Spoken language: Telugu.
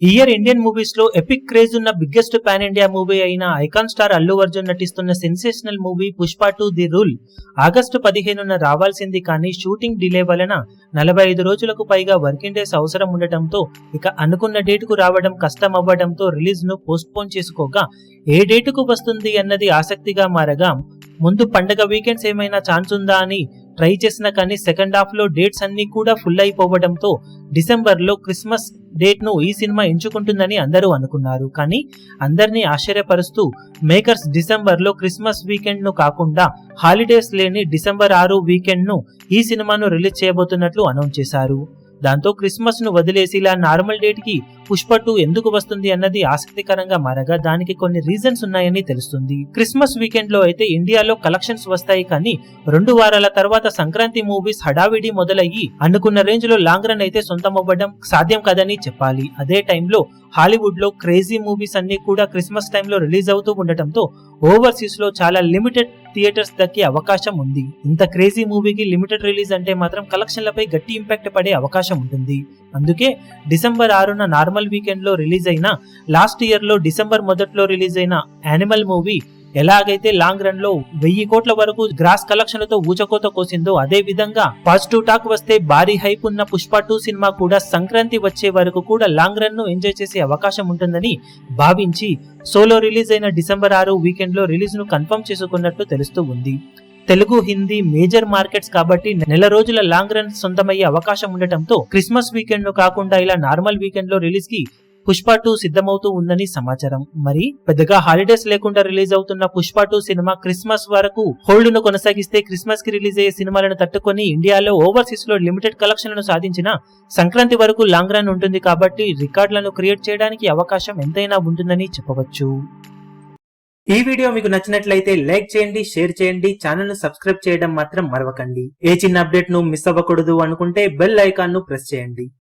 ఈ ఇయర్ ఇండియన్ మూవీస్ లో ఎపిక్ క్రేజ్ ఉన్న బిగ్గెస్ట్ పాన్ ఇండియా మూవీ అయిన ఐకాన్ స్టార్ అల్లు అర్జున్ నటిస్తున్న sensational movie Pushpa 2 the rule August 15న రావాల్సింది కానీ షూటింగ్ డిలే వలన 45 రోజులకు పైగా వర్కింగ్ డేస్ అవసరం ఉండటంతో ఇక అనుకున్న డేట్ కు రావడం కష్టం అవ్వడంతో రిలీజ్ ను పోస్ట్ పోన్ చేసుకోగా ఏ డేట్ కు వస్తుంది అన్నది ఆసక్తిగా మారగా ముందు పండగ వీకెండ్స్ ఏమైనా ఛాన్స్ ఉందా అని ట్రై చేసినా కానీ సెకండ్ హాఫ్ లో డేట్స్ అన్ని కూడా ఫుల్ అయిపోవడంతో డిసెంబర్ లో క్రిస్మస్ డేట్ ను ఈ సినిమా ఎంచుకుంటుందని అందరూ అనుకున్నారు. కానీ అందరినీ ఆశ్చర్యపరుస్తూ మేకర్స్ డిసెంబర్ లో క్రిస్మస్ వీకెండ్ ను కాకుండా హాలిడేస్ లేని డిసెంబర్ 6 వీకెండ్ ను ఈ సినిమాను రిలీజ్ చేయబోతున్నట్లు అనౌన్స్ చేశారు. దాంతో క్రిస్మస్ ను వదిలేసి ఇలా నార్మల్ డేట్ కి పుష్ప 2 ఎందుకు వస్తుంది అన్నది ఆసక్తికరంగా మారగా దానికి కొన్ని రీజన్స్ ఉన్నాయని తెలుస్తుంది. క్రిస్మస్ వీకెండ్ లో అయితే ఇండియాలో కలెక్షన్స్ వస్తాయి కానీ 2 వారాల తర్వాత సంక్రాంతి మూవీస్ హడావిడి మొదలయ్యి అనుకున్న రేంజ్ లో లాంగ్ రన్ అయితే సొంతమవ్వడం సాధ్యం కదని చెప్పాలి. అదే టైంలో హాలీవుడ్ లో క్రేజీ మూవీస్ అన్ని కూడా క్రిస్మస్ టైంలో రిలీజ్ అవుతూ ఉండటంతో ఓవర్సీస్ లో చాలా లిమిటెడ్ థియేటర్స్ దక్కే అవకాశం ఉంది. ఇంత క్రేజీ మూవీకి లిమిటెడ్ రిలీజ్ అంటే మాత్రం కలెక్షన్లపై గట్టి ఇంపాక్ట్ పడే అవకాశం ఉంటుంది. అందుకే డిసెంబర్ 6న నార్మల్ వీకెండ్ లో రిలీజ్ అయిన లాస్ట్ ఇయర్ లో డిసెంబర్ మొదట్లో రిలీజ్ అయిన యానిమల్ మూవీ ఎలాగైతే లాంగ్ రన్ లో 1000 కోట్ల వరకు గ్రాస్ కలెక్షన్లతో ఊచకోత కోసిందో అదే విధంగా పాజిటివ్ టాక్ వస్తే భారీ హైప్ ఉన్న పుష్ప 2 సినిమా కూడా సంక్రాంతి వచ్చే వరకు కూడా లాంగ్ రన్ ను ఎంజాయ్ చేసే అవకాశం ఉంటుందని భావించి సోలో రిలీజ్ అయిన డిసెంబర్ 6 వీకెండ్ లో రిలీజ్ ను కన్ఫర్మ్ చేసుకున్నట్లు తెలుస్తూ ఉంది. తెలుగు, హిందీ మేజర్ మార్కెట్స్ కాబట్టి నెల రోజుల లాంగ్ రన్ సొంతమయ్యే అవకాశం ఉండటంతో క్రిస్మస్ వీకెండ్ ను కాకుండా ఇలా నార్మల్ వీకెండ్ లో రిలీజ్ కి పుష్ప 2 సిద్ధమవుతూ ఉందని సమాచారం. మరి పెద్దగా హాలిడేస్ లేకుండా రిలీజ్ అవుతున్న పుష్ప 2 సినిమా క్రిస్మస్ వరకు హోల్డ్ ను కొనసాగిస్తే క్రిస్మస్ కి రిలీజ్ అయ్యే సినిమాలను తట్టుకొని ఇండియాలో ఓవర్సీస్ లో లిమిటెడ్ కలెక్షన్లను సాధించిన సంక్రాంతి వరకు లాంగ్ రన్ ఉంటుంది కాబట్టి రికార్డులను క్రియేట్ చేయడానికి అవకాశం ఎంతైనా ఉంటుందని చెప్పవచ్చు. ఈ వీడియో మీకు నచ్చినట్లయితే లైక్ చేయండి, షేర్ చేయండి, ఛానల్ ను సబ్స్క్రైబ్ చేయడం మాత్రం మరవకండి. ఏ చిన్న అప్డేట్ ను మిస్ అవ్వకూడదు అనుకుంటే బెల్ ఐకాన్ ను ప్రెస్ చేయండి.